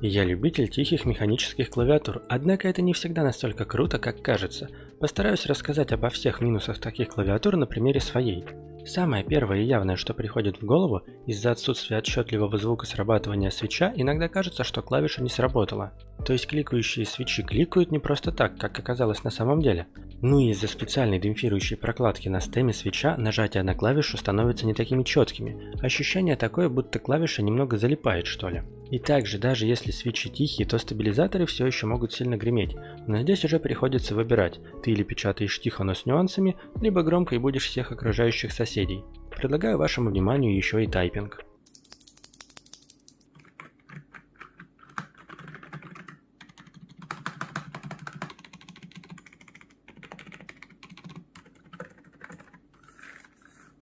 И я любитель тихих механических клавиатур, однако это не всегда настолько круто, как кажется. Постараюсь рассказать обо всех минусах таких клавиатур на примере своей. Самое первое и явное, что приходит в голову, из-за отсутствия отчетливого звука срабатывания свитча, иногда кажется, что клавиша не сработала. То есть кликающие свитчи кликают не просто так, как оказалось на самом деле. Ну и из-за специальной демпфирующей прокладки на стеме свитча нажатия на клавишу становятся не такими четкими. Ощущение такое, будто клавиша немного залипает, что ли. И также, даже если свитчи тихие, то стабилизаторы все еще могут сильно греметь. Но здесь уже приходится выбирать. Ты или печатаешь тихо, но с нюансами, либо громко и будешь всех окружающих соседей. Предлагаю вашему вниманию еще и тайпинг.